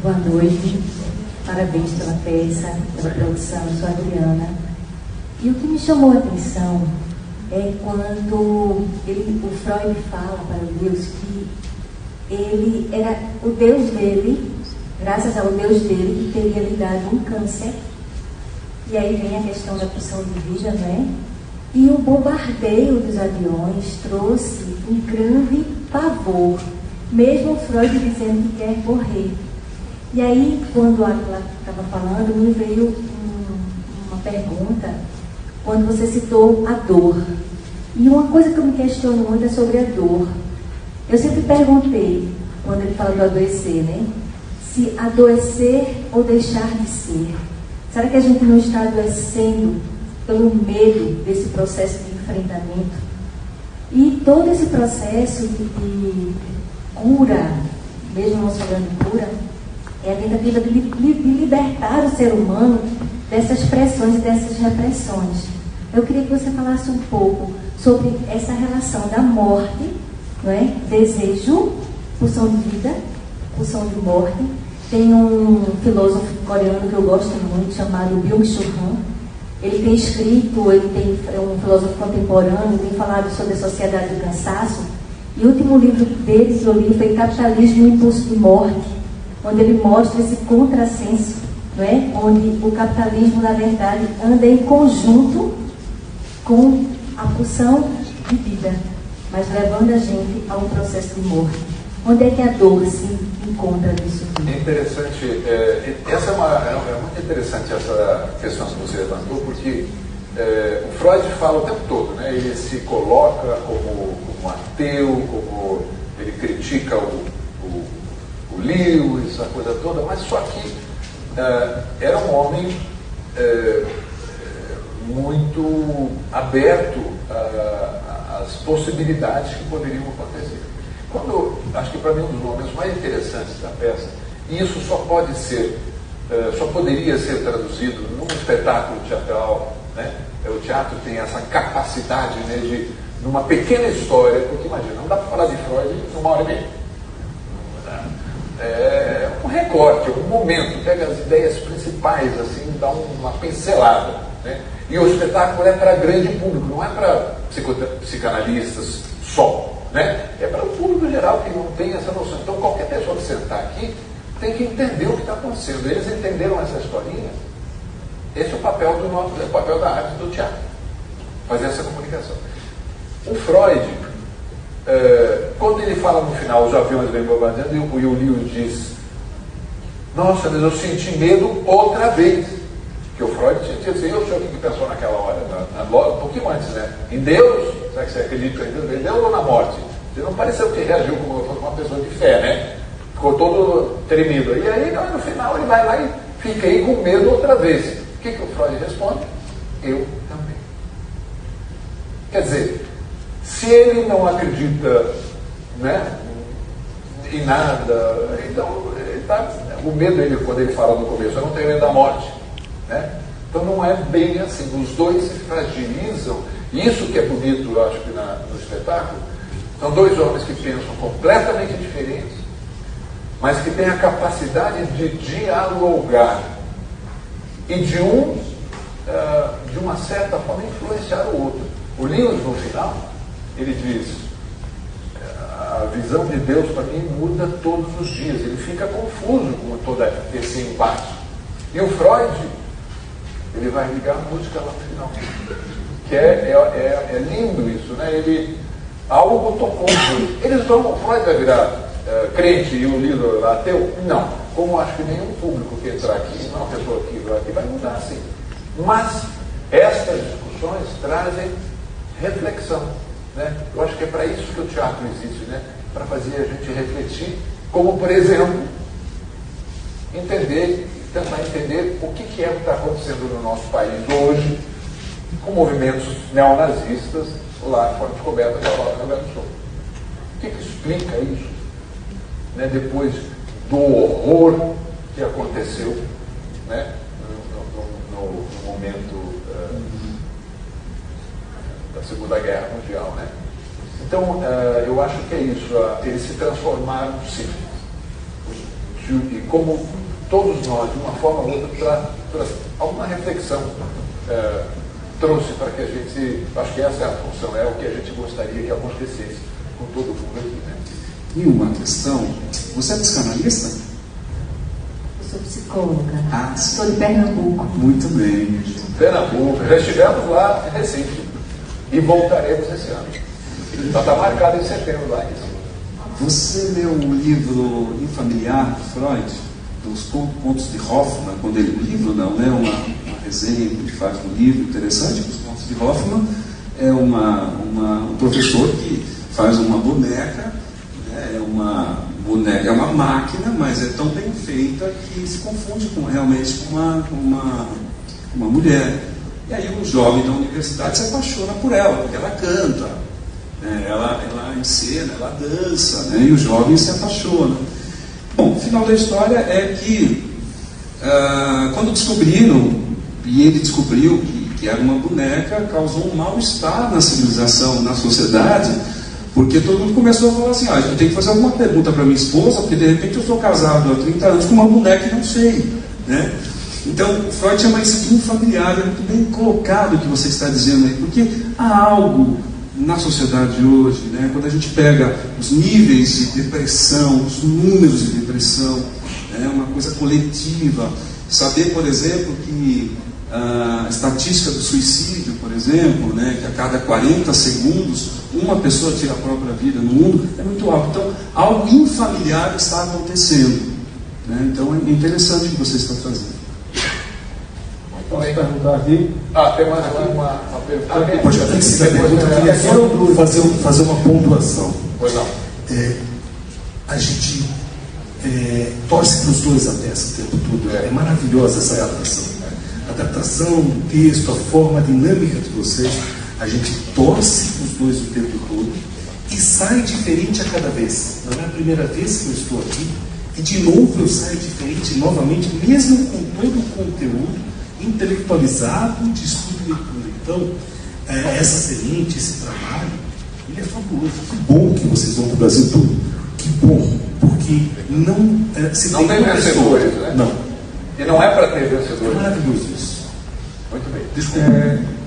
Boa noite, parabéns pela peça, pela produção, eu sou a Adriana. E o que me chamou a atenção é quando o Freud fala para Deus que ele era o Deus dele, graças ao Deus dele, que teria lhe dado um câncer. E aí vem a questão da pulsão de vida, né? E o bombardeio dos aviões trouxe um grande pavor, mesmo Freud dizendo que quer morrer. E aí, quando ela estava falando, me veio uma pergunta, quando você citou a dor. E uma coisa que eu me questiono muito é sobre a dor. Eu sempre perguntei, quando ele fala do adoecer, né? Se adoecer ou deixar de ser. Será que a gente não está adoecendo pelo medo desse processo de enfrentamento? E todo esse processo de cura, mesmo não falando de cura, é a tentativa de libertar o ser humano dessas pressões e dessas repressões. Eu queria que você falasse um pouco sobre essa relação da morte, não é? Desejo, pulsão de vida, pulsão de morte. Tem um filósofo coreano que eu gosto muito, chamado Byung-Chul Han. Ele tem escrito, é um filósofo contemporâneo, tem falado sobre a sociedade do cansaço. E o último livro dele que eu li foi Capitalismo e Impulso de Morte, onde ele mostra esse contrassenso, não é? Onde o capitalismo, na verdade, anda em conjunto com a pulsão de vida, mas levando a gente a um processo de morte. Onde é que a dor se encontra nisso tudo? É interessante, é muito interessante essa questão que você levantou, porque o Freud fala o tempo todo, né? Ele se coloca como ateu, como ele critica o Lewis, a coisa toda, mas só que era um homem muito aberto às possibilidades que poderiam acontecer. Acho que para mim um dos momentos mais interessantes da peça, e isso só poderia ser traduzido num espetáculo teatral, né? O teatro tem essa capacidade, né, de, numa pequena história, porque imagina, não dá para falar de Freud em 1h30. É um recorte, um momento, pega as ideias principais, assim, dá uma pincelada, né? E o espetáculo é para grande público, não é para psicanalistas só, né? É para o público geral que não tem essa noção. Então qualquer pessoa que sentar aqui tem que entender o que está acontecendo. Eles entenderam essa historinha. Esse é o papel o papel da arte do teatro, fazer essa comunicação. O Freud, quando ele fala no final, os aviões vêm bombardeando, e o Lewis diz: nossa, mas eu senti medo outra vez. Que o Freud tinha assim, eu sei o que pensou naquela hora, um pouquinho antes, né? Em Deus, será que você acredita em Deus ou na morte? Você não pareceu que reagiu como uma pessoa de fé, né? Ficou todo tremido. E aí, no final, ele vai lá e fica aí com medo outra vez. O que o Freud responde? Eu também. Quer dizer, se ele não acredita, né, em nada, então o medo dele, quando ele fala no começo, eu não tenho medo da morte, né? Então não é bem assim, os dois se fragilizam. Isso que é bonito, eu acho que no espetáculo, são dois homens que pensam completamente diferentes, mas que têm a capacidade de dialogar e de uma certa forma influenciar o outro. O Lewis, no final, ele diz: a visão de Deus para mim muda todos os dias. Ele fica confuso com todo esse embate. E o Freud, ele vai ligar a música lá no final, que é lindo isso, né? Algo tocou eles vão. O Freud vai virar crente e o Lewis ateu? Não. Como acho que nenhum público que entrar aqui, uma pessoa que vai mudar assim. Mas estas discussões trazem reflexão, né? Eu acho que é para isso que o teatro existe, né? Para fazer a gente refletir, como por exemplo, tentar entender o que é que está acontecendo no nosso país hoje, com movimentos neonazistas lá foram descobertos na Europa, no Rio Grande do Sul. O que explica isso, né? Depois do horror que aconteceu, né? No momento da Segunda Guerra Mundial, né? Então, eu acho que é isso. Eles se transformaram, sim. e como todos nós, de uma forma ou outra, alguma reflexão trouxe para que a gente, acho que essa é a função, é o que a gente gostaria que acontecesse com todo mundo aqui, né? E uma questão, você é psicanalista? Eu sou psicóloga. Ah, sim. Sou de Pernambuco. Muito bem. Pernambuco, já estivemos lá em Recife e voltaremos esse ano. Só está marcado em setembro lá isso. Você leu o livro Infamiliar de Freud, dos Contos de Hoffmann, quando ele, o livro não, né? Uma resenha que ele faz no livro interessante. Os Contos de Hoffmann é um professor que faz uma boneca, né? É uma máquina, mas é tão bem feita que se confunde realmente com uma mulher. E aí um jovem da universidade se apaixona por ela, porque ela canta, né? ela encena, ela dança, né? E o jovem se apaixona. Bom, o final da história é que quando descobriram, e ele descobriu que era uma boneca, causou um mal-estar na civilização, na sociedade, porque todo mundo começou a falar assim, eu tenho que fazer alguma pergunta para minha esposa, porque de repente eu sou casado há 30 anos com uma boneca e não sei, né? Então, Freud chama isso de infamiliar, é muito bem colocado o que você está dizendo aí, porque há algo na sociedade de hoje, né, quando a gente pega os níveis de depressão, os números de depressão, né, uma coisa coletiva, saber, por exemplo, que a estatística do suicídio, por exemplo, né, que a cada 40 segundos uma pessoa tira a própria vida no mundo, é muito alto. Então, algo infamiliar está acontecendo, né? Então, é interessante o que você está fazendo. Posso perguntar aqui? Tem mais uma pergunta. Pode fazer essa pergunta. Eu queria só fazer uma pontuação. Pois não. A gente torce para os dois até esse tempo todo. É maravilhosa essa adaptação. A adaptação, o texto, a forma, a dinâmica de vocês. A gente torce para os dois o tempo todo e sai diferente a cada vez. Não é a primeira vez que eu estou aqui e de novo eu saio diferente novamente, mesmo com todo o conteúdo intelectualizado de estudo e leitura. Então, essa semente, esse trabalho, ele é fabuloso. Que bom que vocês vão para o Brasil todo. Que bom, porque se não tem vencedores, né? Não. E não é para ter vencedores. É maravilhoso isso. Muito bem. Desculpa.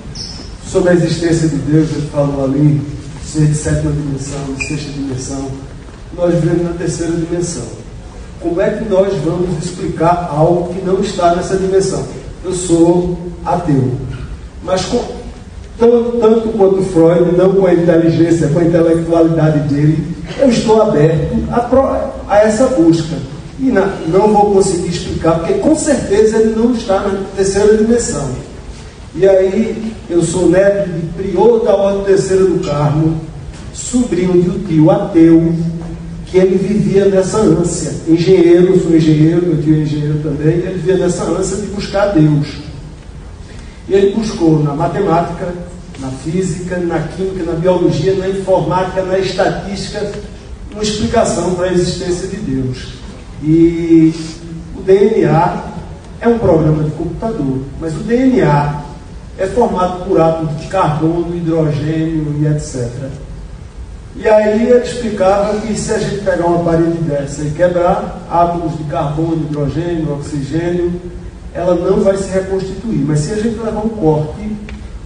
Sobre a existência de Deus, ele falou ali, ser de sétima dimensão, de sexta dimensão. Nós vivemos na terceira dimensão. Como é que nós vamos explicar algo que não está nessa dimensão? Eu sou ateu. Mas tanto quanto Freud, não com a inteligência, com a intelectualidade dele, eu estou aberto a essa busca. E não vou conseguir explicar, porque com certeza ele não está na terceira dimensão. E aí, eu sou neto de prior da Ordem Terceira do Carmo, sobrinho de um tio ateu, que ele vivia nessa ânsia. Engenheiro, sou engenheiro, meu tio é engenheiro também, ele vivia nessa ânsia de buscar Deus. E ele buscou na matemática, na física, na química, na biologia, na informática, na estatística, uma explicação para a existência de Deus. E o DNA é um programa de computador, mas o DNA é formado por átomos de carbono, hidrogênio e etc. E aí ele explicava que se a gente pegar uma parede dessa e quebrar átomos de carbono, hidrogênio, oxigênio, ela não vai se reconstituir. Mas se a gente levar um corte,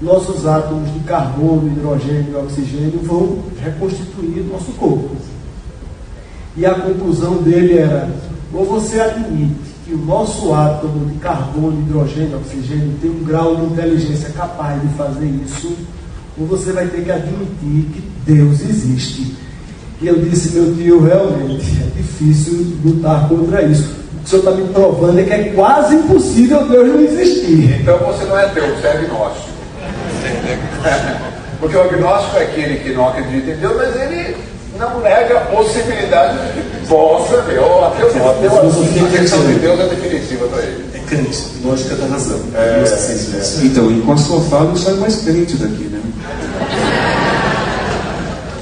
nossos átomos de carbono, hidrogênio e oxigênio vão reconstituir nosso corpo. E a conclusão dele era: ou você admite que o nosso átomo de carbono, hidrogênio, oxigênio tem um grau de inteligência capaz de fazer isso, ou você vai ter que admitir que Deus existe. E eu disse: meu tio, realmente é difícil lutar contra isso. O que o senhor está me provando é que é quase impossível Deus não existir. Então você não é ateu, você é agnóstico. Porque o agnóstico é aquele que não acredita em Deus, mas ele não nega a possibilidade de que possa ver. O ateu não, a questão de Deus é definitiva para ele. É Kant, lógica da razão. Então, e com a sua fala eu saio mais crente daqui, né?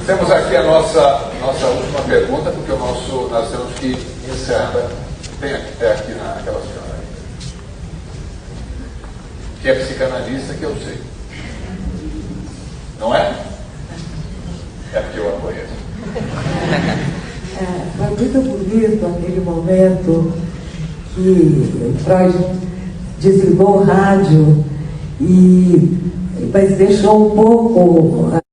Temos aqui a nossa última pergunta, porque nós temos que encerrar. Tem aqui naquela senhora aí, que é psicanalista, que eu sei. Não é? É porque eu a conheço. Foi muito bonito aquele momento que Freud desligou o rádio, mas deixou um pouco